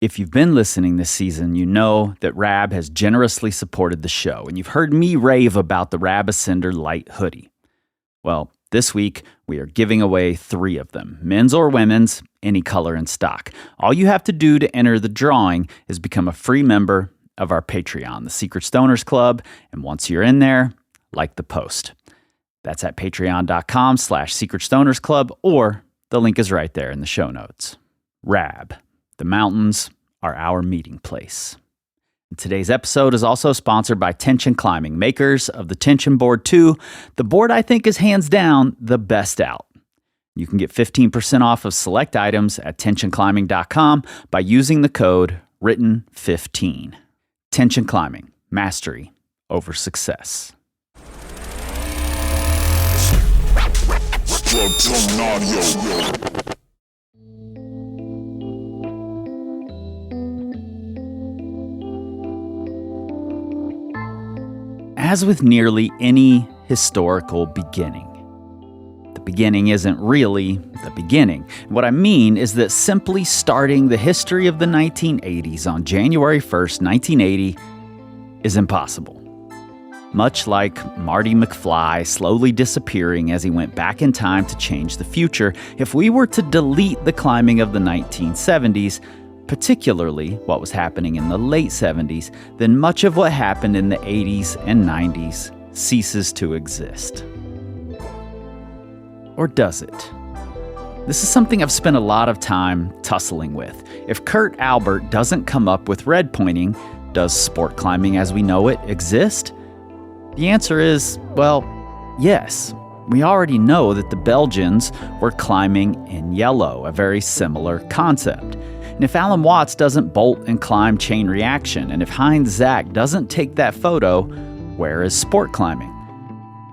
If you've been listening this season, you know that Rab has generously supported the show, and you've heard me rave about the Rab Ascender Light Hoodie. Well, this week, we are giving away 3 of them, men's or women's, any color and stock. All you have to do to enter the drawing is become a free member of our Patreon, the Secret Stoners Club, and once you're in there, like the post. That's at patreon.com/Secret Stoners Club, or the link is right there in the show notes. Rab. The mountains are our meeting place. And today's episode is also sponsored by Tension Climbing, makers of the Tension Board 2, the board I think is hands down the best out. You can get 15% off of select items at tensionclimbing.com by using the code WRITTEN15. Tension Climbing, mastery over success. As with nearly any historical beginning, the beginning isn't really the beginning. What I mean is that simply starting the history of the 1980s on January 1st, 1980 is impossible. Much like Marty McFly slowly disappearing as he went back in time to change the future, if we were to delete the climbing of the 1970s, particularly what was happening in the late 70s, then much of what happened in the 80s and 90s ceases to exist. Or does it? This is something I've spent a lot of time tussling with. If Kurt Albert doesn't come up with red pointing, does sport climbing as we know it exist? The answer is, well, yes. We already know that the Belgians were climbing in yellow, a very similar concept. And if Alan Watts doesn't bolt and climb chain reaction, and if Heinz Zach doesn't take that photo, where is sport climbing?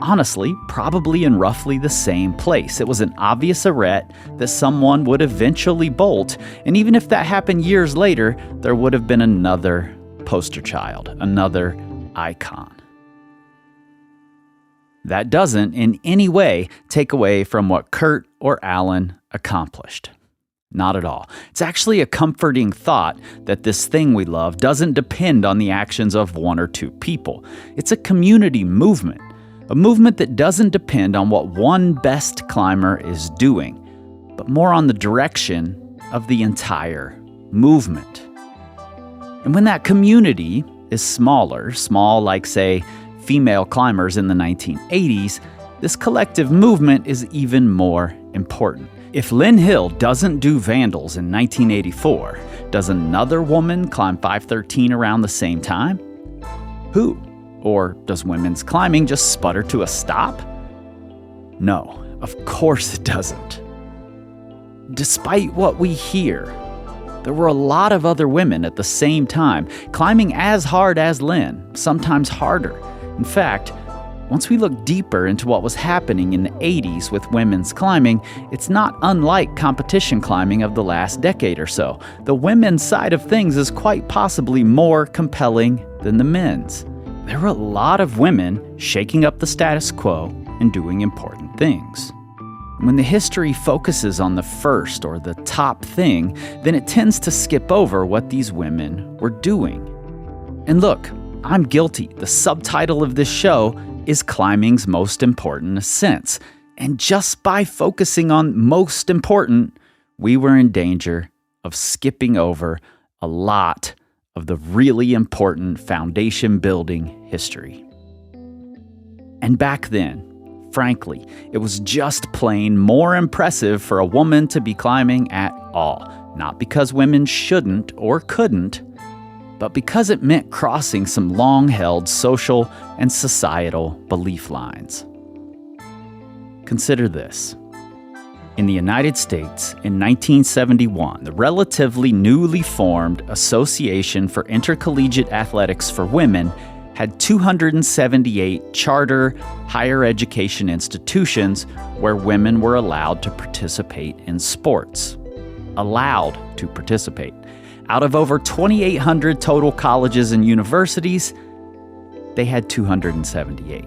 Honestly, probably in roughly the same place. It was an obvious arete that someone would eventually bolt, and even if that happened years later, there would have been another poster child, another icon. That doesn't in any way take away from what Kurt or Alan accomplished. Not at all. It's actually a comforting thought that this thing we love doesn't depend on the actions of 1 or 2 people. It's a community movement, a movement that doesn't depend on what one best climber is doing, but more on the direction of the entire movement. And when that community is small like, say, female climbers in the 1980s, this collective movement is even more important. If Lynn Hill doesn't do Vandals in 1984, does another woman climb 513 around the same time? Who? Or does women's climbing just sputter to a stop? No, of course it doesn't. Despite what we hear, there were a lot of other women at the same time climbing as hard as Lynn, sometimes harder. In fact, once we look deeper into what was happening in the 80s with women's climbing, it's not unlike competition climbing of the last decade or so. The women's side of things is quite possibly more compelling than the men's. There were a lot of women shaking up the status quo and doing important things. When the history focuses on the first or the top thing, then it tends to skip over what these women were doing. And look, I'm guilty. The subtitle of this show is Climbing's Most Important Ascents. And just by focusing on most important, we were in danger of skipping over a lot of the really important foundation building history. And back then, frankly, it was just plain more impressive for a woman to be climbing at all. Not because women shouldn't or couldn't, but because it meant crossing some long-held social and societal belief lines. Consider this. In the United States, in 1971, the relatively newly formed Association for Intercollegiate Athletics for Women had 278 charter higher education institutions where women were allowed to participate in sports. Allowed to participate. Out of over 2,800 total colleges and universities, they had 278.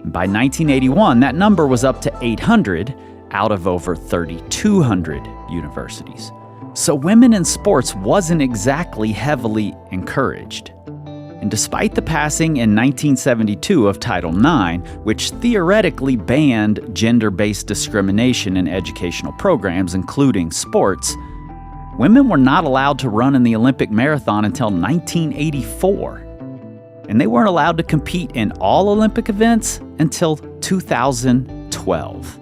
By 1981, that number was up to 800 out of over 3,200 universities. So women in sports wasn't exactly heavily encouraged. And despite the passing in 1972 of Title IX, which theoretically banned gender-based discrimination in educational programs, including sports, women were not allowed to run in the Olympic marathon until 1984. And they weren't allowed to compete in all Olympic events until 2012.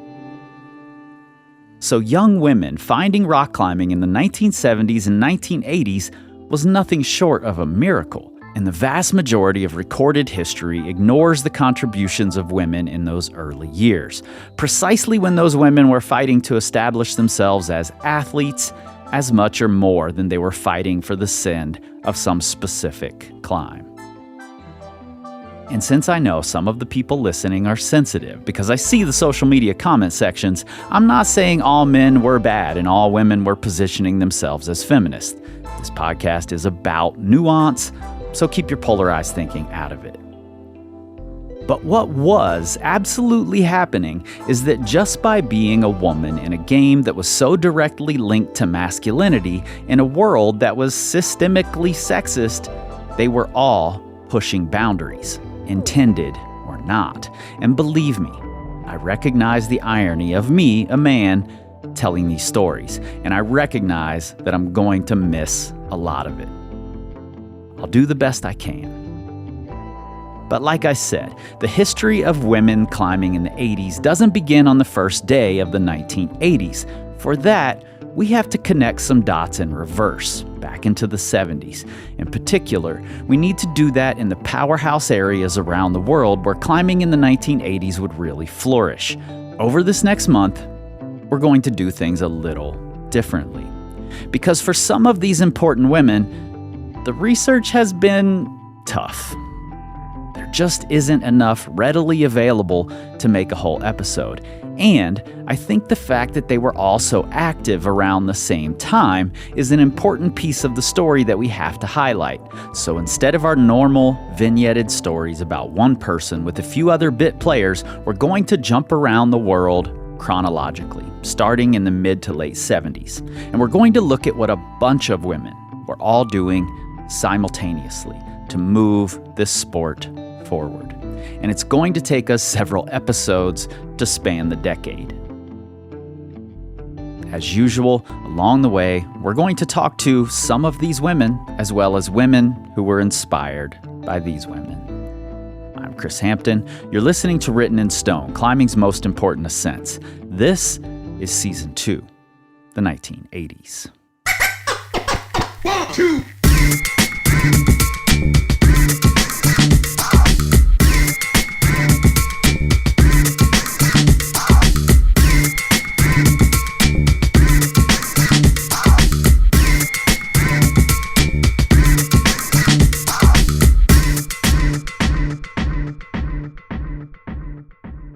So young women finding rock climbing in the 1970s and 1980s was nothing short of a miracle. And the vast majority of recorded history ignores the contributions of women in those early years, precisely when those women were fighting to establish themselves as athletes as much or more than they were fighting for the send of some specific climb. And since I know some of the people listening are sensitive because I see the social media comment sections, I'm not saying all men were bad and all women were positioning themselves as feminists. This podcast is about nuance, so keep your polarized thinking out of it. But what was absolutely happening is that just by being a woman in a game that was so directly linked to masculinity in a world that was systemically sexist, they were all pushing boundaries, intended or not. And believe me, I recognize the irony of me, a man, telling these stories, and I recognize that I'm going to miss a lot of it. I'll do the best I can. But like I said, the history of women climbing in the 80s doesn't begin on the first day of the 1980s. For that, we have to connect some dots in reverse, back into the 70s. In particular, we need to do that in the powerhouse areas around the world where climbing in the 1980s would really flourish. Over this next month, we're going to do things a little differently. Because for some of these important women, the research has been tough. There just isn't enough readily available to make a whole episode. And I think the fact that they were all so active around the same time is an important piece of the story that we have to highlight. So instead of our normal vignetted stories about one person with a few other bit players, we're going to jump around the world chronologically, starting in the mid to late 70s. And we're going to look at what a bunch of women were all doing simultaneously to move this sport forward. And it's going to take us several episodes to span the decade. As usual, along the way, we're going to talk to some of these women, as well as women who were inspired by these women. I'm Chris Hampton. You're listening to Written in Stone, Climbing's Most Important Ascents. This is Season 2, the 1980s. 1, 2.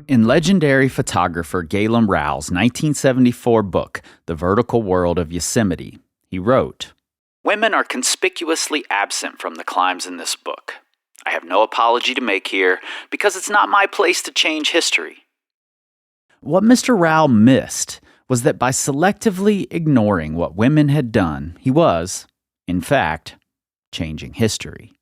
In legendary photographer Galen Rowell's 1974 book, The Vertical World of Yosemite, he wrote, "Women are conspicuously absent from the climbs in this book. I have no apology to make here because it's not my place to change history." What Mr. Rowell missed was that by selectively ignoring what women had done, he was, in fact, changing history.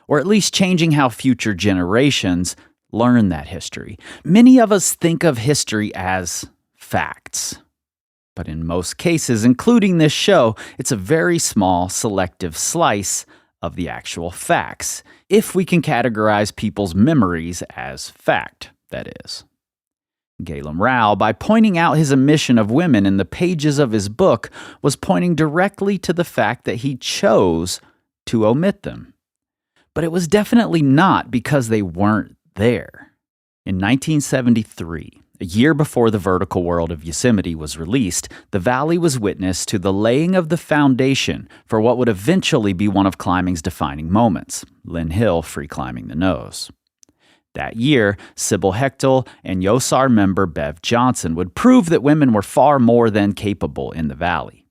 Or at least changing how future generations learn that history. Many of us think of history as facts. But in most cases, including this show, it's a very small, selective slice of the actual facts, if we can categorize people's memories as fact, that is. Galen Rowell, by pointing out his omission of women in the pages of his book, was pointing directly to the fact that he chose to omit them. But it was definitely not because they weren't there. In 1973, a year before The Vertical World of Yosemite was released, the valley was witness to the laying of the foundation for what would eventually be one of climbing's defining moments, Lynn Hill free climbing the nose. That year, Sibylle Hechtel and YOSAR member Bev Johnson would prove that women were far more than capable in the valley.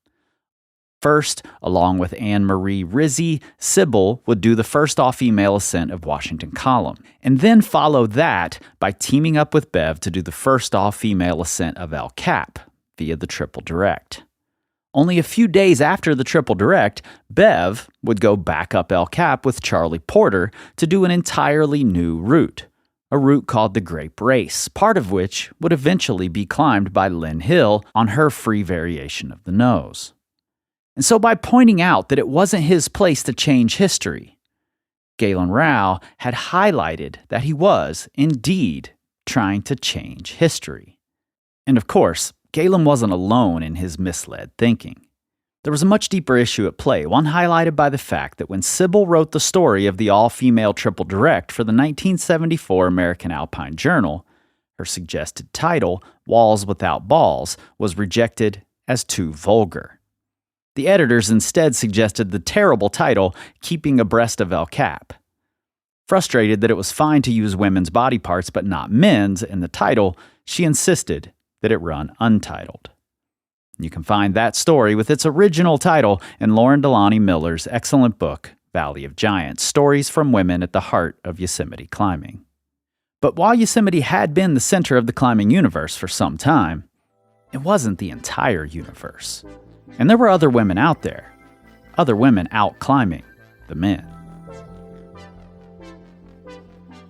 First, along with Anne-Marie Rizzi, Sibylle would do the first all-female ascent of Washington Column, and then follow that by teaming up with Bev to do the first all-female ascent of El Cap via the Triple Direct. Only a few days after the triple direct, Bev would go back up El Cap with Charlie Porter to do an entirely new route, a route called the Grape Race, part of which would eventually be climbed by Lynn Hill on her free variation of the nose. And so by pointing out that it wasn't his place to change history, Galen Rao had highlighted that he was, indeed, trying to change history. And of course, Galen wasn't alone in his misled thinking. There was a much deeper issue at play, one highlighted by the fact that when Sibylle wrote the story of the all-female triple direct for the 1974 American Alpine Journal, her suggested title, Walls Without Balls, was rejected as too vulgar. The editors instead suggested the terrible title, Keeping Abreast of El Cap. Frustrated that it was fine to use women's body parts but not men's in the title, she insisted that it run untitled. You can find that story with its original title in Lauren Delany Miller's excellent book, Valley of Giants, Stories from Women at the Heart of Yosemite Climbing. But while Yosemite had been the center of the climbing universe for some time, it wasn't the entire universe. And there were other women out there, other women out climbing the men.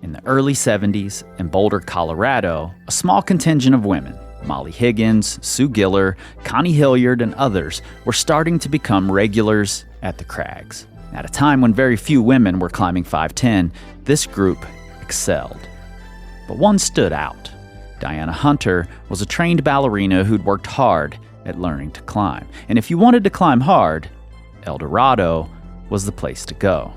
In the early 70s, in Boulder, Colorado, a small contingent of women, Molly Higgins, Sue Giller, Connie Hilliard, and others, were starting to become regulars at the crags. At a time when very few women were climbing 510, this group excelled. But one stood out. Diana Hunter was a trained ballerina who'd worked hard at learning to climb. And if you wanted to climb hard, El Dorado was the place to go.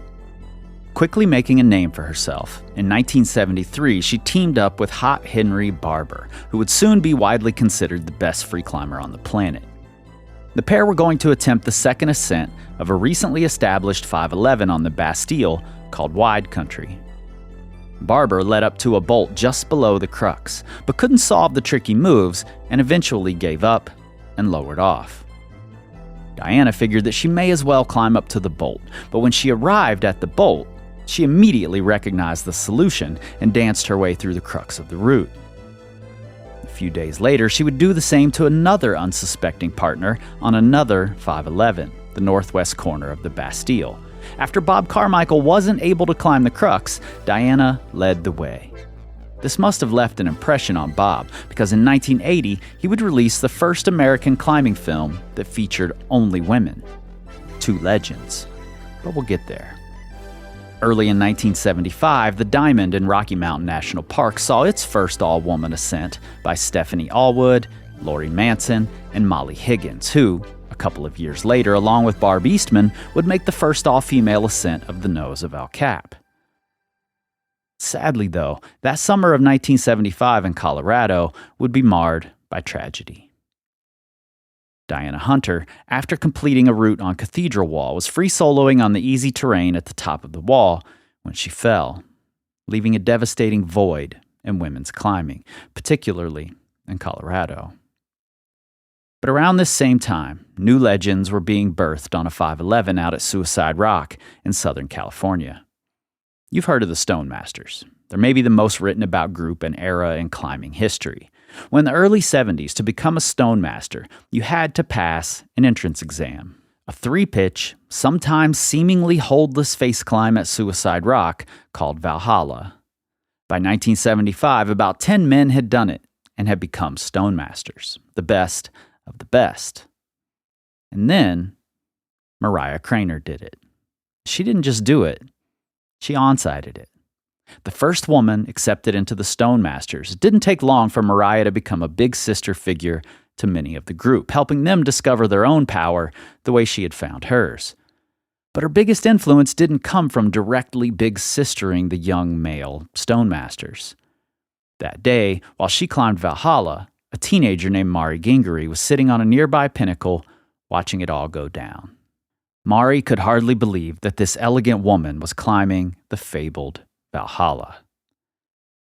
Quickly making a name for herself, in 1973 she teamed up with Hot Henry Barber, who would soon be widely considered the best free climber on the planet. The pair were going to attempt the second ascent of a recently established 511 on the Bastille called Wide Country. Barber led up to a bolt just below the crux, but couldn't solve the tricky moves and eventually gave up and lowered off. Diana figured that she may as well climb up to the bolt, but when she arrived at the bolt, she immediately recognized the solution and danced her way through the crux of the route. A few days later, she would do the same to another unsuspecting partner on another 511, the northwest corner of the Bastille. After Bob Carmichael wasn't able to climb the crux, Diana led the way. This must have left an impression on Bob, because in 1980, he would release the first American climbing film that featured only women. Two legends. But we'll get there. Early in 1975, the Diamond in Rocky Mountain National Park saw its first all-woman ascent by Stephanie Allwood, Lori Manson, and Molly Higgins, who, a couple of years later, along with Barb Eastman, would make the first all-female ascent of the nose of El Cap. Sadly, though, that summer of 1975 in Colorado would be marred by tragedy. Diana Hunter, after completing a route on Cathedral Wall, was free soloing on the easy terrain at the top of the wall when she fell, leaving a devastating void in women's climbing, particularly in Colorado. But around this same time, new legends were being birthed on a 511 out at Suicide Rock in Southern California. You've heard of the Stone Masters. They're maybe the most written about group and era in climbing history. When in the early 70s, to become a Stone Master, you had to pass an entrance exam. A 3-pitch, sometimes seemingly holdless face climb at Suicide Rock called Valhalla. By 1975, about 10 men had done it and had become Stone Masters, the best of the best. And then, Mariah Craner did it. She didn't just do it, she on-sited it. The first woman accepted into the Stone Masters. It didn't take long for Mariah to become a big sister figure to many of the group, helping them discover their own power the way she had found hers. But her biggest influence didn't come from directly big sistering the young male Stone Masters. That day, while she climbed Valhalla, a teenager named Mari Gingery was sitting on a nearby pinnacle watching it all go down. Mari could hardly believe that this elegant woman was climbing the fabled Valhalla.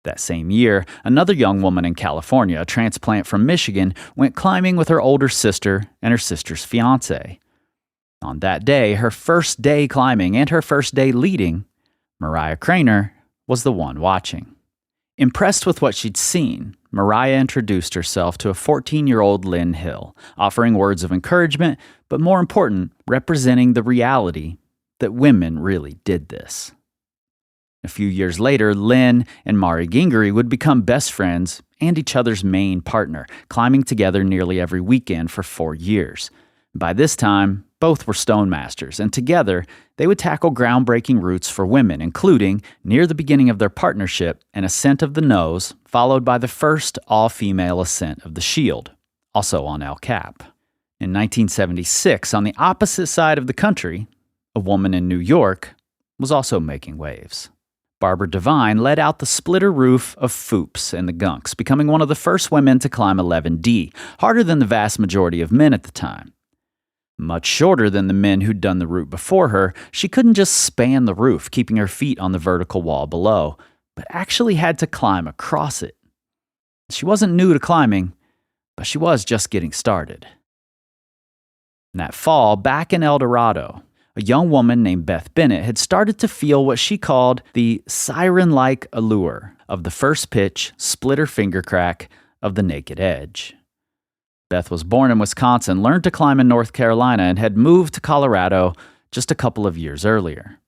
That same year, another young woman in California, a transplant from Michigan, went climbing with her older sister and her sister's fiancé. On that day, her first day climbing and her first day leading, Mariah Craner was the one watching. Impressed with what she'd seen, Mariah introduced herself to a 14-year-old Lynn Hill, offering words of encouragement, but more important, representing the reality that women really did this. A few years later, Lynn and Mari Gingery would become best friends and each other's main partner, climbing together nearly every weekend for 4 years. By this time, both were stone masters, and together, they would tackle groundbreaking routes for women, including, near the beginning of their partnership, an ascent of the Nose, followed by the first all-female ascent of the Shield, also on El Cap. In 1976, on the opposite side of the country, a woman in New York was also making waves. Barbara Devine led out the splitter roof of Fuchs in the Gunks, becoming one of the first women to climb 11D, harder than the vast majority of men at the time. Much shorter than the men who'd done the route before her, she couldn't just span the roof, keeping her feet on the vertical wall below, but actually had to climb across it. She wasn't new to climbing, but she was just getting started. That fall, back in El Dorado, a young woman named Beth Bennett had started to feel what she called the siren-like allure of the first pitch, splitter finger crack of the Naked Edge. Beth was born in Wisconsin, learned to climb in North Carolina, and had moved to Colorado just a couple of years earlier.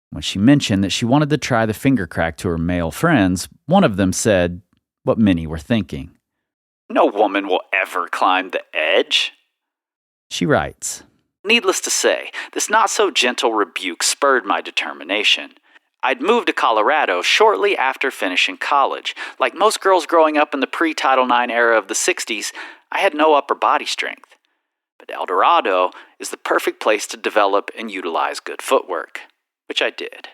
When she mentioned that she wanted to try the finger crack to her male friends, one of them said what many were thinking. "No woman will ever climb the edge." She writes, "Needless to say, this not-so-gentle rebuke spurred my determination. I'd moved to Colorado shortly after finishing college. Like most girls growing up in the pre-Title IX era of the 60s, I had no upper body strength. But El Dorado is the perfect place to develop and utilize good footwork, which I did."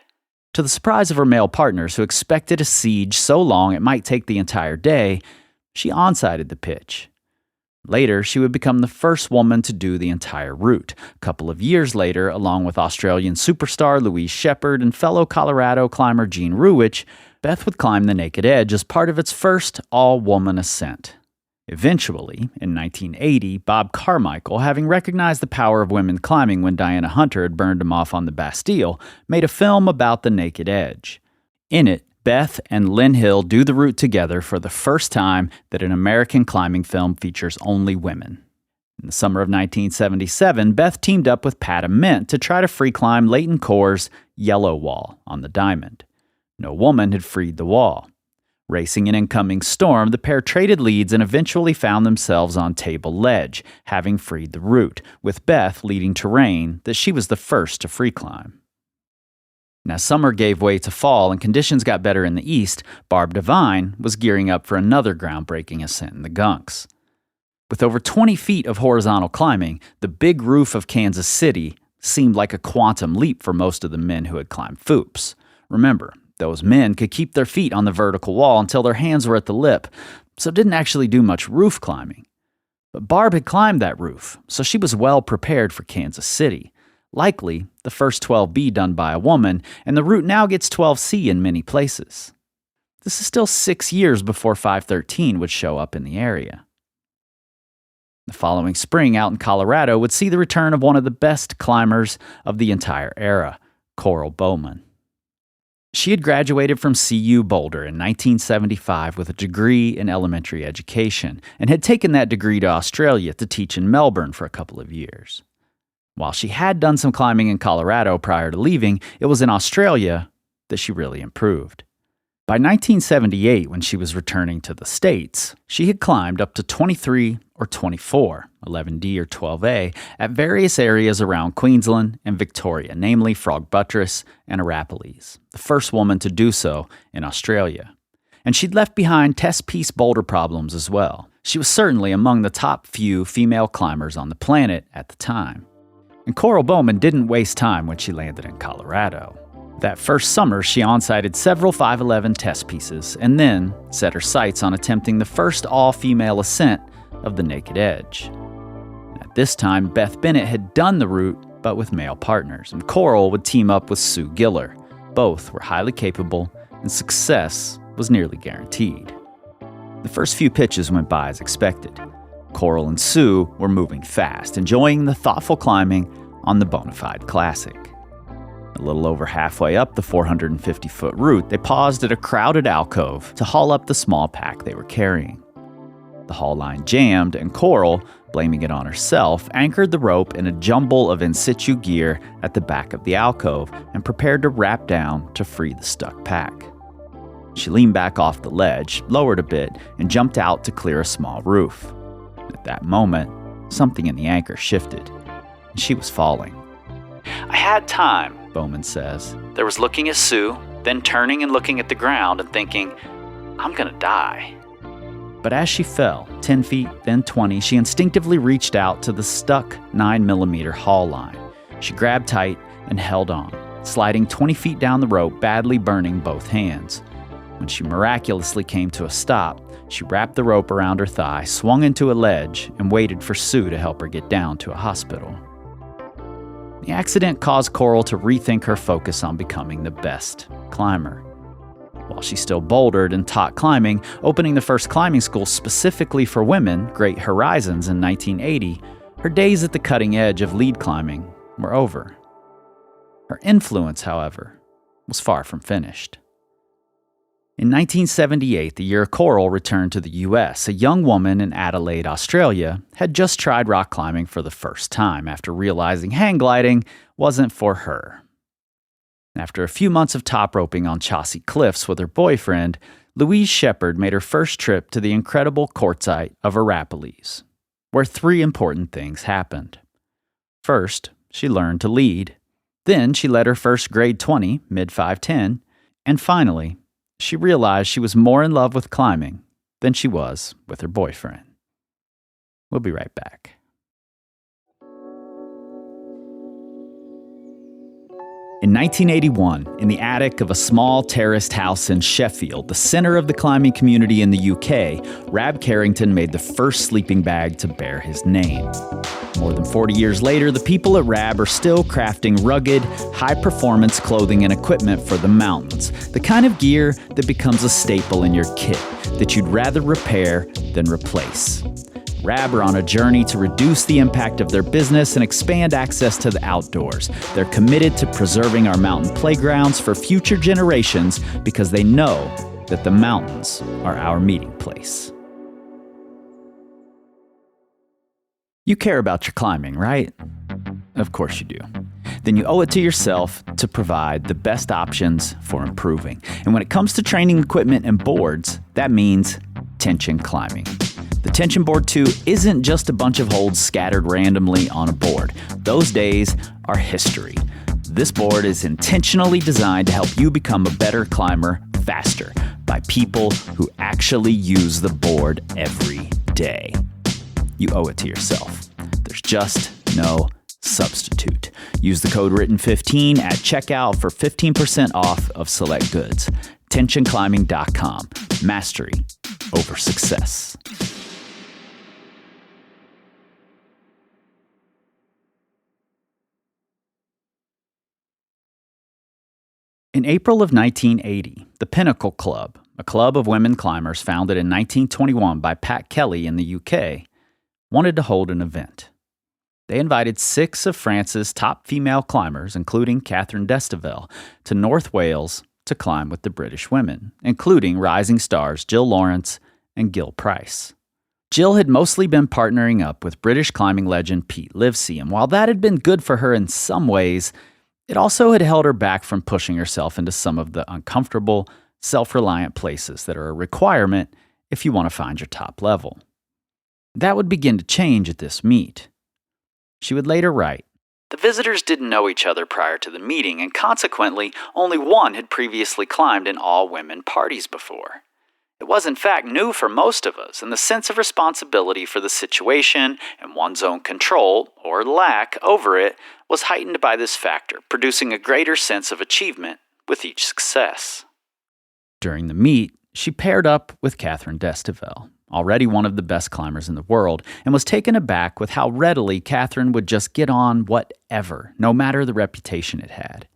To the surprise of her male partners, who expected a siege so long it might take the entire day, she onsighted the pitch. Later, she would become the first woman to do the entire route. A couple of years later, along with Australian superstar Louise Shepherd and fellow Colorado climber Jean Ruwich, Beth would climb the Naked Edge as part of its first all-woman ascent. Eventually, in 1980, Bob Carmichael, having recognized the power of women climbing when Diana Hunter had burned him off on the Bastille, made a film about the Naked Edge. In it, Beth and Lynn Hill do the route together for the first time that an American climbing film features only women. In the summer of 1977, Beth teamed up with Pat Ament to try to free climb Leighton Core's Yellow Wall on the Diamond. No woman had freed the wall. Racing an incoming storm, the pair traded leads and eventually found themselves on Table Ledge, having freed the route, with Beth leading terrain that she was the first to free climb. Now, summer gave way to fall and conditions got better in the east. Barb Devine was gearing up for another groundbreaking ascent in the Gunks. With over 20 feet of horizontal climbing, the big roof of Kansas City seemed like a quantum leap for most of the men who had climbed Fuchs. Remember, those men could keep their feet on the vertical wall until their hands were at the lip, so didn't actually do much roof climbing. But Barb had climbed that roof, so she was well prepared for Kansas City. Likely the first 12B done by a woman, and the route now gets 12C in many places. This is still 6 years before 513 would show up in the area. The following spring out in Colorado would see the return of one of the best climbers of the entire era, Coral Bowman. She had graduated from CU Boulder in 1975 with a degree in elementary education, and had taken that degree to Australia to teach in Melbourne for a couple of years. While she had done some climbing in Colorado prior to leaving, it was in Australia that she really improved. By 1978, when she was returning to the States, she had climbed up to 23 or 24, 11D or 12A, at various areas around Queensland and Victoria, namely Frog Buttress and Arapiles, the first woman to do so in Australia. And she'd left behind test piece boulder problems as well. She was certainly among the top few female climbers on the planet at the time. And Coral Bowman didn't waste time when she landed in Colorado. That first summer, she onsighted several 511 test pieces and then set her sights on attempting the first all-female ascent of the Naked Edge. At this time, Beth Bennett had done the route, but with male partners, and Coral would team up with Sue Giller. Both were highly capable, and success was nearly guaranteed. The first few pitches went by as expected. Coral and Sue were moving fast, enjoying the thoughtful climbing on the Bonafide Classic. A little over halfway up the 450-foot route, they paused at a crowded alcove to haul up the small pack they were carrying. The haul line jammed, and Coral, blaming it on herself, anchored the rope in a jumble of in situ gear at the back of the alcove and prepared to wrap down to free the stuck pack. She leaned back off the ledge, lowered a bit, and jumped out to clear a small roof. At that moment, something in the anchor shifted, and she was falling. "I had time," Bowman says. "There was looking at Sue, then turning and looking at the ground and thinking, I'm gonna die." But as she fell, 10 feet, then 20, she instinctively reached out to the stuck 9mm haul line. She grabbed tight and held on, sliding 20 feet down the rope, badly burning both hands. When she miraculously came to a stop, she wrapped the rope around her thigh, swung into a ledge, and waited for Sue to help her get down to a hospital. The accident caused Coral to rethink her focus on becoming the best climber. While she still bouldered and taught climbing, opening the first climbing school specifically for women, Great Horizons, in 1980, her days at the cutting edge of lead climbing were over. Her influence, however, was far from finished. In 1978, the year Coral returned to the U.S., a young woman in Adelaide, Australia, had just tried rock climbing for the first time after realizing hang gliding wasn't for her. After a few months of top roping on Chaussee Cliffs with her boyfriend, Louise Shepherd made her first trip to the incredible quartzite of Arapiles, where three important things happened. First, she learned to lead. Then she led her first grade 20, mid-510, and finally, she realized she was more in love with climbing than she was with her boyfriend. We'll be right back. In 1981, in the attic of a small terraced house in Sheffield, the center of the climbing community in the UK, Rab Carrington made the first sleeping bag to bear his name. More than 40 years later, the people at Rab are still crafting rugged, high-performance clothing and equipment for the mountains, the kind of gear that becomes a staple in your kit that you'd rather repair than replace. Rab are on a journey to reduce the impact of their business and expand access to the outdoors. They're committed to preserving our mountain playgrounds for future generations because they know that the mountains are our meeting place. You care about your climbing, right? Of course you do. Then you owe it to yourself to provide the best options for improving. And when it comes to training equipment and boards, that means tension climbing. The Tension Board 2 isn't just a bunch of holds scattered randomly on a board. Those days are history. This board is intentionally designed to help you become a better climber faster by people who actually use the board every day. You owe it to yourself. There's just no substitute. Use the code WRITTEN15 at checkout for 15% off of select goods. TensionClimbing.com. Mastery over success. In April of 1980, the Pinnacle Club, a club of women climbers founded in 1921 by Pat Kelly in the UK, wanted to hold an event. They invited 6 of France's top female climbers, including Catherine Destivelle, to North Wales to climb with the British women, including rising stars Jill Lawrence and Gil Price. Jill had mostly been partnering up with British climbing legend Pete Livesey, and while that had been good for her in some ways, it also had held her back from pushing herself into some of the uncomfortable, self-reliant places that are a requirement if you want to find your top level. That would begin to change at this meet. She would later write, "The visitors didn't know each other prior to the meeting, and consequently, only one had previously climbed in all-women parties before. It was in fact new for most of us, and the sense of responsibility for the situation and one's own control, or lack, over it was heightened by this factor, producing a greater sense of achievement with each success." During the meet, she paired up with Catherine Destivelle, already one of the best climbers in the world, and was taken aback with how readily Catherine would just get on whatever, no matter the reputation it had.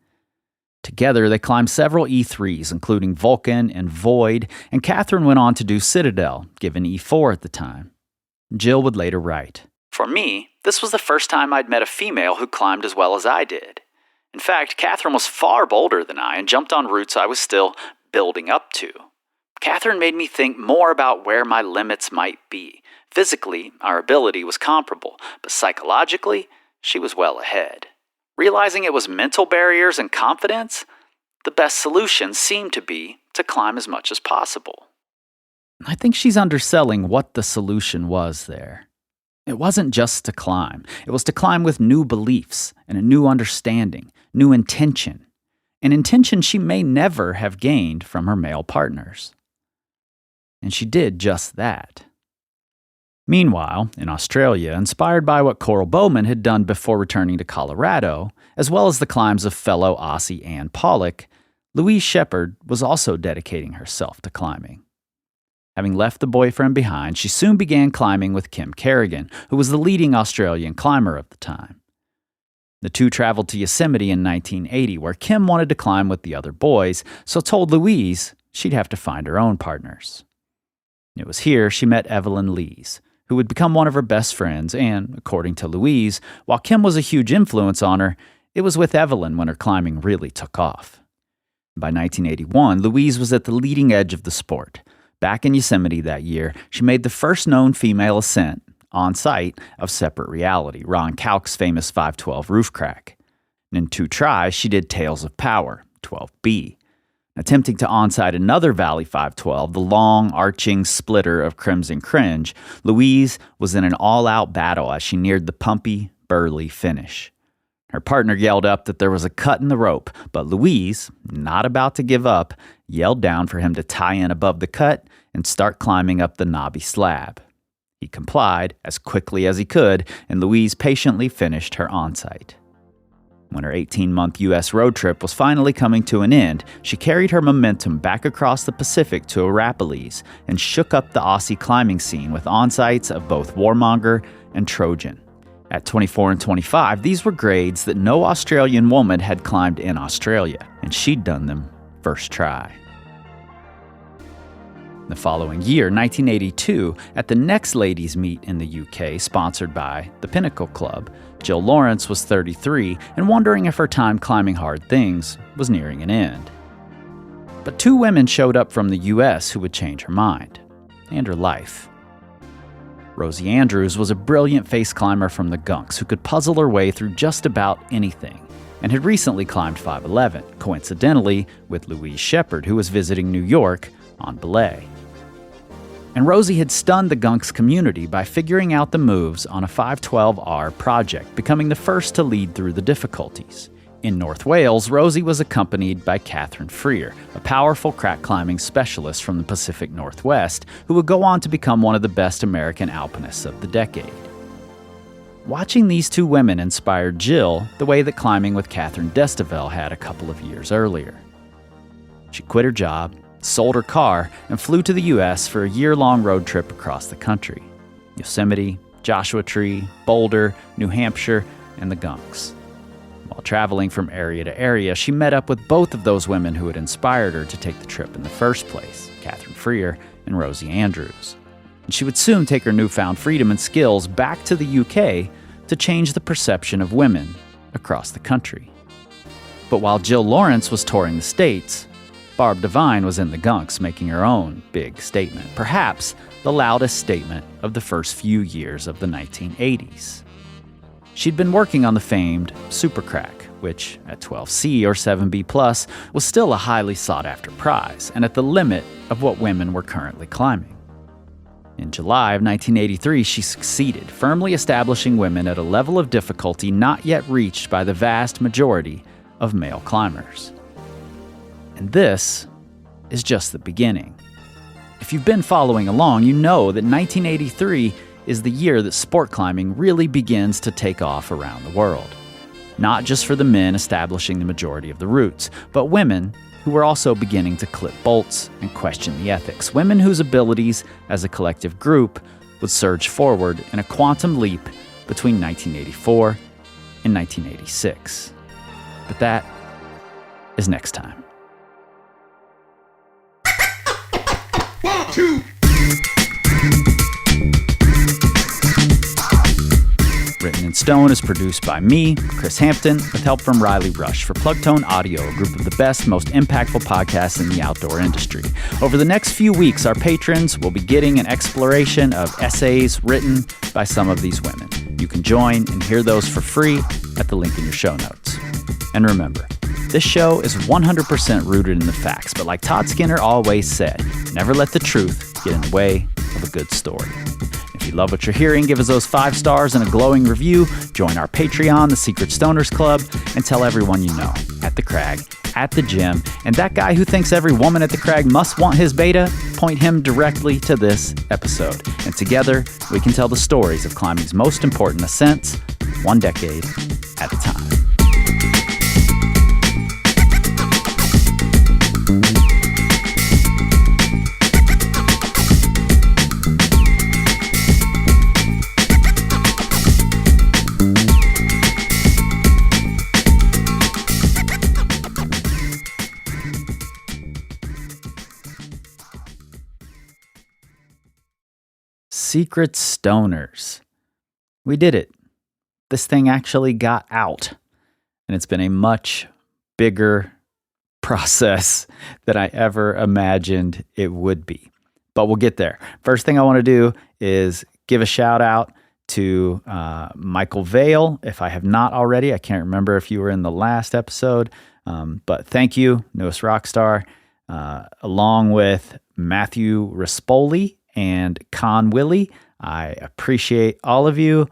Together, they climbed several E3s, including Vulcan and Void, and Catherine went on to do Citadel, given E4 at the time. Jill would later write, "For me, this was the first time I'd met a female who climbed as well as I did. In fact, Catherine was far bolder than I and jumped on routes I was still building up to. Catherine made me think more about where my limits might be. Physically, our ability was comparable, but psychologically, she was well ahead. Realizing it was mental barriers and confidence, the best solution seemed to be to climb as much as possible. I think she's underselling what the solution was there. It wasn't just to climb. It was to climb with new beliefs and a new understanding, new intention. An intention she may never have gained from her male partners. And she did just that. Meanwhile, in Australia, inspired by what Coral Bowman had done before returning to Colorado, as well as the climbs of fellow Aussie Ann Pollock, Louise Shepherd was also dedicating herself to climbing. Having left the boyfriend behind, she soon began climbing with Kim Kerrigan, who was the leading Australian climber of the time. The two traveled to Yosemite in 1980, where Kim wanted to climb with the other boys, so told Louise she'd have to find her own partners. It was here she met Evelyn Lees, who would become one of her best friends, and, according to Louise, while Kim was a huge influence on her, it was with Evelyn when her climbing really took off. By 1981, Louise was at the leading edge of the sport. Back in Yosemite that year, she made the first known female ascent, on site, of Separate Reality, Ron Kauk's famous 512 roof crack. And in 2 tries, she did Tales of Power, 12B. Attempting to onsite another Valley 512, the long, arching splitter of Crimson Cringe, Louise was in an all-out battle as she neared the pumpy, burly finish. Her partner yelled up that there was a cut in the rope, but Louise, not about to give up, yelled down for him to tie in above the cut and start climbing up the knobby slab. He complied as quickly as he could, and Louise patiently finished her onsite. When her 18-month U.S. road trip was finally coming to an end, she carried her momentum back across the Pacific to Arapiles and shook up the Aussie climbing scene with onsites of both Warmonger and Trojan. At 24 and 25, these were grades that no Australian woman had climbed in Australia, and she'd done them first try. The following year, 1982, at the next ladies' meet in the UK, sponsored by the Pinnacle Club, Jill Lawrence was 33 and wondering if her time climbing hard things was nearing an end. But 2 women showed up from the US who would change her mind and her life. Rosie Andrews was a brilliant face climber from the Gunks who could puzzle her way through just about anything and had recently climbed 511, coincidentally with Louise Shepherd, who was visiting New York on belay. And Rosie had stunned the Gunks community by figuring out the moves on a 512R project, becoming the first to lead through the difficulties. In North Wales, Rosie was accompanied by Catherine Freer, a powerful crack climbing specialist from the Pacific Northwest, who would go on to become one of the best American alpinists of the decade. Watching these 2 women inspired Jill the way that climbing with Catherine Destivelle had a couple of years earlier. She quit her job, sold her car, and flew to the U.S. for a year-long road trip across the country. Yosemite, Joshua Tree, Boulder, New Hampshire, and the Gunks. While traveling from area to area, she met up with both of those women who had inspired her to take the trip in the first place, Catherine Freer and Rosie Andrews. And she would soon take her newfound freedom and skills back to the UK to change the perception of women across the country. But while Jill Lawrence was touring the States, Barb Devine was in the Gunks making her own big statement, perhaps the loudest statement of the first few years of the 1980s. She'd been working on the famed Supercrack, which at 12C or 7B+, was still a highly sought-after prize and at the limit of what women were currently climbing. In July of 1983, she succeeded, firmly establishing women at a level of difficulty not yet reached by the vast majority of male climbers. And this is just the beginning. If you've been following along, you know that 1983 is the year that sport climbing really begins to take off around the world. Not just for the men establishing the majority of the routes, but women who were also beginning to clip bolts and question the ethics. Women whose abilities as a collective group would surge forward in a quantum leap between 1984 and 1986. But that is next time. 1, 2. Written and Stone is produced by me, Chris Hampton, with help from Riley Rush for Plugtone Audio, a group of the best, most impactful podcasts in the outdoor industry. Over the next few weeks, our patrons will be getting an exploration of essays written by some of these women. You can join and hear those for free at the link in your show notes. And remember, this show is 100% rooted in the facts, but like Todd Skinner always said, never let the truth get in the way of a good story. If you love what you're hearing, give us those 5 stars and a glowing review, join our Patreon, the Secret Stoners Club, and tell everyone you know, at the Crag, at the gym, and that guy who thinks every woman at the Crag must want his beta, point him directly to this episode. And together, we can tell the stories of climbing's most important ascents, one decade at a time. Secret Stoners. We did it. This thing actually got out. And it's been a much bigger process than I ever imagined it would be. But we'll get there. First thing I want to do is give a shout out to Michael Vale. If I have not already, I can't remember if you were in the last episode. But thank you, newest rock star, along with Matthew Rispoli and Con Willie. I appreciate all of you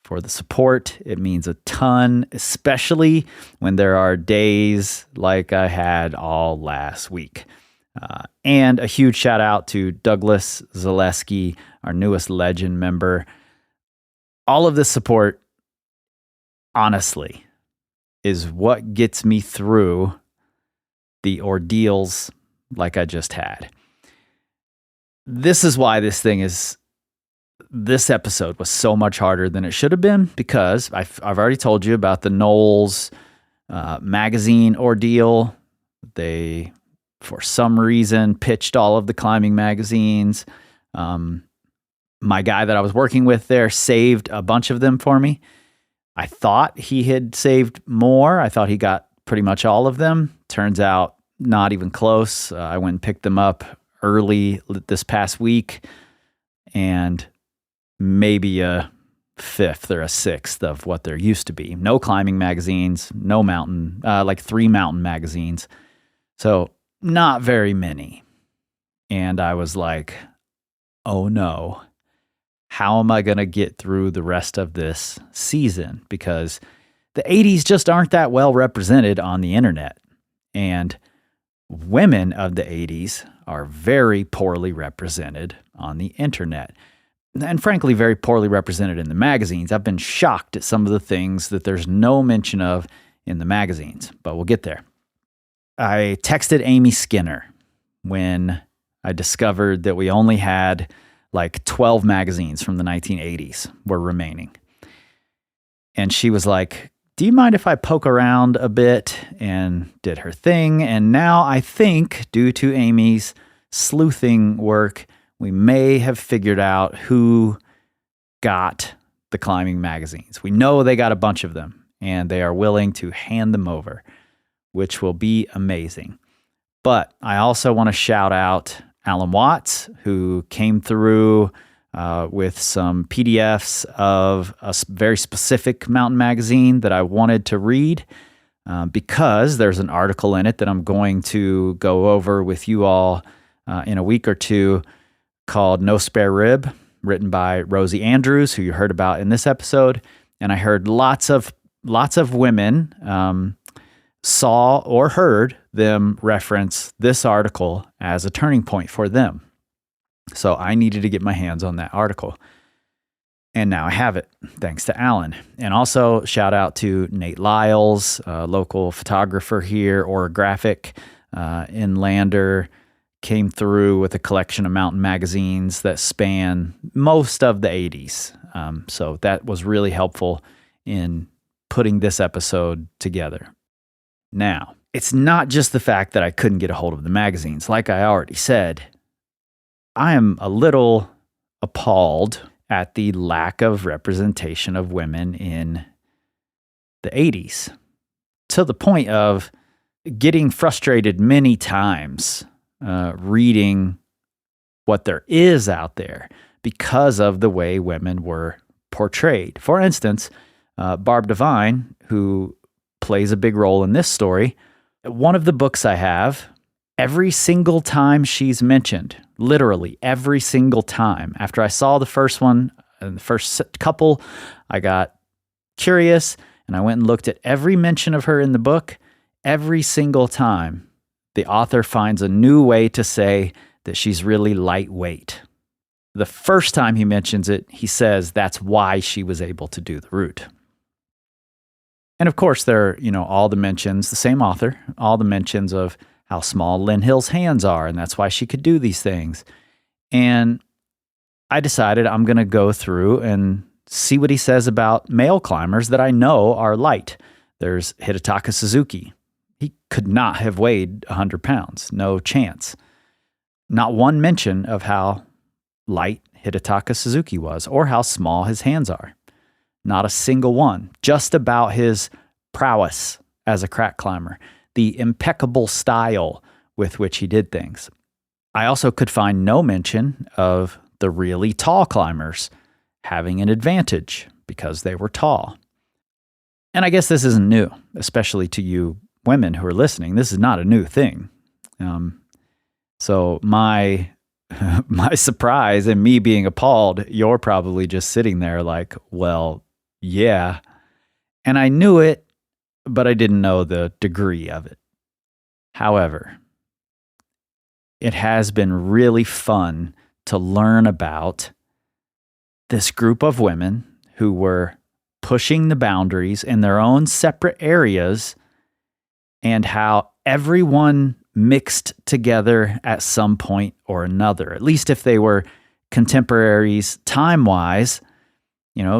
for the support. It means a ton, especially when there are days like I had all last week. And a huge shout out to Douglas Zaleski, our newest legend member. All of this support, honestly, is what gets me through the ordeals like I just had. This is why this episode was so much harder than it should have been, because I've already told you about the Knowles magazine ordeal. They, for some reason, pitched all of the climbing magazines. My guy that I was working with there saved a bunch of them for me. I thought he had saved more. I thought he got pretty much all of them. Turns out not even close. I went and picked them up early this past week, and maybe a 5th or a 6th of what there used to be. No climbing magazines, no mountain, like 3 mountain magazines. So not very many. And I was like, oh no, how am I going to get through the rest of this season? Because the 80s just aren't that well represented on the internet. And women of the 80s are very poorly represented on the internet. And frankly, very poorly represented in the magazines. I've been shocked at some of the things that there's no mention of in the magazines, but we'll get there. I texted Amy Skinner when I discovered that we only had like 12 magazines from the 1980s were remaining. And she was like, do you mind if I poke around a bit? And did her thing. And now I think, due to Amy's sleuthing work, we may have figured out who got the climbing magazines. We know they got a bunch of them, and they are willing to hand them over, which will be amazing. But I also want to shout out Alan Watts, who came through with some PDFs of a very specific mountain magazine that I wanted to read because there's an article in it that I'm going to go over with you all in a week or two called No Spare Rib, written by Rosie Andrews, who you heard about in this episode. And I heard lots of women saw or heard them reference this article as a turning point for them. So I needed to get my hands on that article. And now I have it, thanks to Alan. And also shout out to Nate Lyles, a local photographer here, orographic inlander, came through with a collection of mountain magazines that span most of the 80s. So that was really helpful in putting this episode together. Now, it's not just the fact that I couldn't get a hold of the magazines. Like I already said, I am a little appalled at the lack of representation of women in the 80s, to the point of getting frustrated many times reading what there is out there because of the way women were portrayed. For instance, Barb Devine, who plays a big role in this story, one of the books I have, every single time she's mentioned, literally every single time, after I saw the first one, and the first couple, I got curious and I went and looked at every mention of her in the book. Every single time, the author finds a new way to say that she's really lightweight. The first time he mentions it, he says that's why she was able to do the route. And of course, there are, all the mentions, the same author, all the mentions of how small Lynn Hill's hands are, and that's why she could do these things. And I decided I'm going to go through and see what he says about male climbers that I know are light. There's Hidetaka Suzuki. He could not have weighed 100 pounds. No chance. Not one mention of how light Hidetaka Suzuki was or how small his hands are. Not a single one. Just about his prowess as a crack climber, the impeccable style with which he did things. I also could find no mention of the really tall climbers having an advantage because they were tall. And I guess this isn't new, especially to you women who are listening. This is not a new thing. So my surprise and me being appalled, you're probably just sitting there like, well, yeah. And I knew it, but I didn't know the degree of it. However, it has been really fun to learn about this group of women who were pushing the boundaries in their own separate areas and how everyone mixed together at some point or another, at least if they were contemporaries time-wise.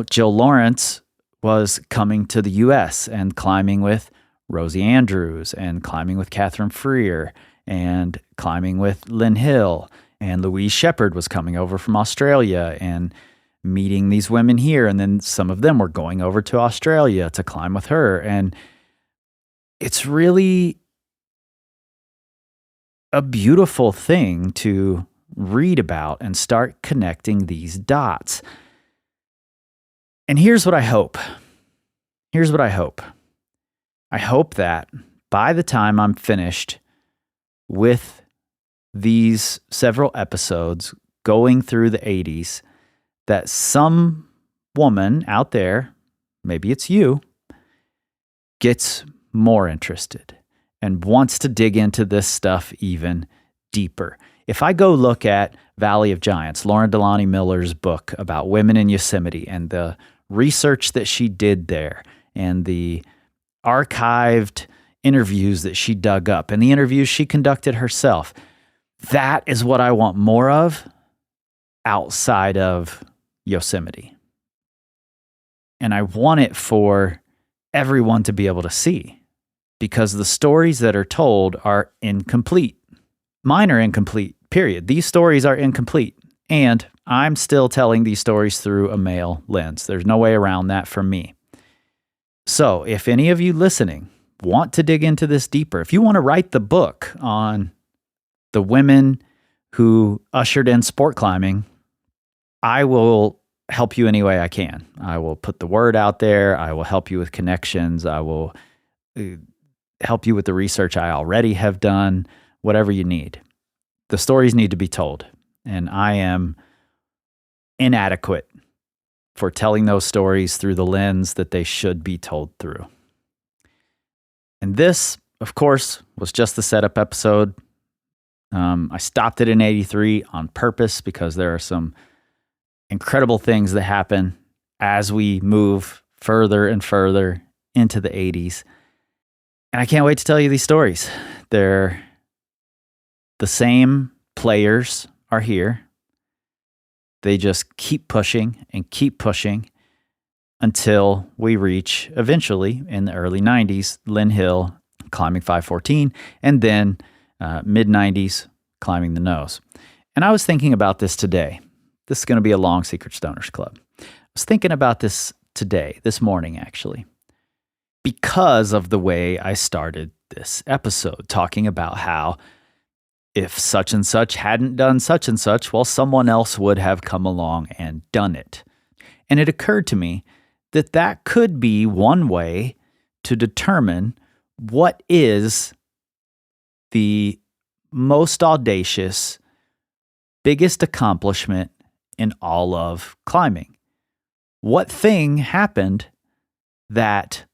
Jill Lawrence was coming to the U.S. and climbing with Rosie Andrews and climbing with Catherine Freer and climbing with Lynn Hill. And Louise Shepherd was coming over from Australia and meeting these women here. And then some of them were going over to Australia to climb with her. And it's really a beautiful thing to read about and start connecting these dots. And here's what I hope. I hope that by the time I'm finished with these several episodes going through the 80s, that some woman out there, maybe it's you, gets more interested and wants to dig into this stuff even deeper. If I go look at Valley of Giants, Lauren Delany Miller's book about women in Yosemite and the research that she did there and the archived interviews that she dug up and the interviews she conducted herself, that is what I want more of outside of Yosemite. And I want it for everyone to be able to see, because the stories that are told are incomplete. Mine are incomplete, period. These stories are incomplete. And I'm still telling these stories through a male lens. There's no way around that for me. So if any of you listening want to dig into this deeper, if you want to write the book on the women who ushered in sport climbing, I will help you any way I can. I will put the word out there. I will help you with connections. I will help you with the research I already have done, whatever you need. The stories need to be told. And I am inadequate for telling those stories through the lens that they should be told through. And this, of course, was just the setup episode. I stopped it in 83 on purpose because there are some incredible things that happen as we move further and further into the 80s. And I can't wait to tell you these stories. They're the same players are here. They just keep pushing until we reach, eventually, in the early 90s, Lynn Hill climbing 514, and then mid-90s climbing the nose. And I was thinking about this today. This is going to be a long Secret Stoners Club. I was thinking about this this morning actually, because of the way I started this episode, talking about how if such and such hadn't done such and such, well, someone else would have come along and done it. And it occurred to me that that could be one way to determine what is the most audacious, biggest accomplishment in all of climbing. What thing happened that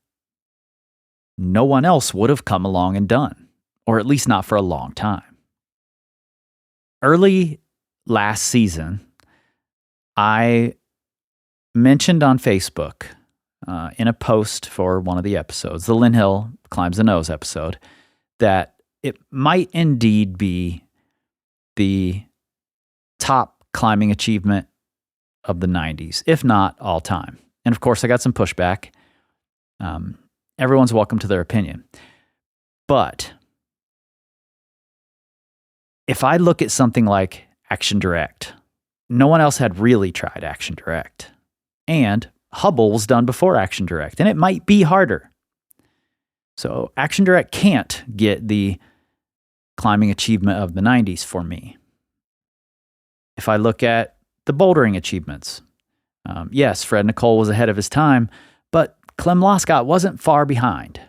no one else would have come along and done, or at least not for a long time? Early last season, I mentioned on Facebook in a post for one of the episodes, the Lynn Hill Climbs the Nose episode, that it might indeed be the top climbing achievement of the 90s, if not all time. And of course, I got some pushback. Everyone's welcome to their opinion. But if I look at something like Action Direct, no one else had really tried Action Direct. And Hubble was done before Action Direct, and it might be harder. So Action Direct can't get the climbing achievement of the 90s for me. If I look at the bouldering achievements, yes, Fred Nicole was ahead of his time, but Clem Loscott wasn't far behind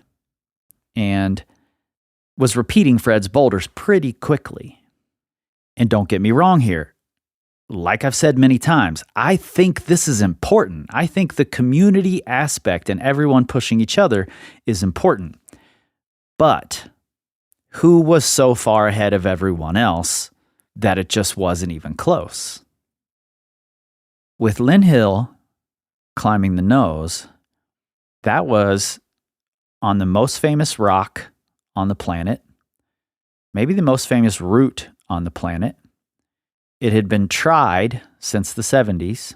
and was repeating Fred's boulders pretty quickly. And don't get me wrong here. Like I've said many times, I think this is important. I think the community aspect and everyone pushing each other is important. But who was so far ahead of everyone else that it just wasn't even close? With Lynn Hill climbing the nose, that was on the most famous rock on the planet, maybe the most famous route on the planet. It had been tried since the 70s.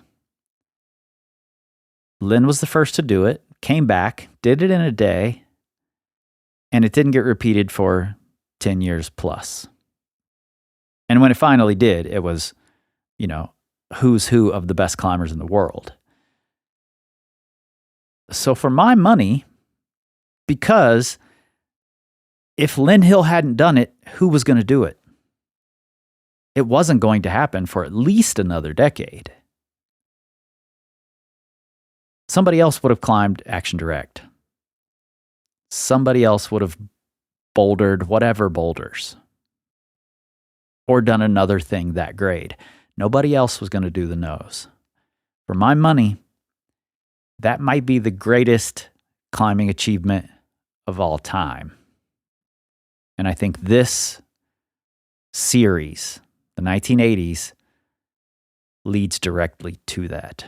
Lynn was the first to do it, came back, did it in a day, and it didn't get repeated for 10 years plus. And when it finally did, it was, who's who of the best climbers in the world. So for my money, because if Lynn Hill hadn't done it, who was going to do it? It wasn't going to happen for at least another decade. Somebody else would have climbed Action Direct. Somebody else would have bouldered whatever boulders. Or done another thing that grade. Nobody else was going to do the nose. For my money, that might be the greatest climbing achievement of all time. And I think this series, the 1980s, leads directly to that.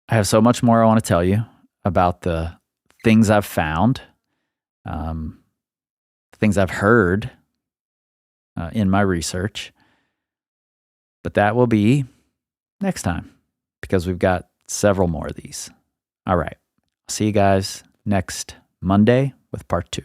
I have so much more I want to tell you about the things I've found, things I've heard in my research. But that will be next time, because we've got several more of these. All right. See you guys next Monday with part 2.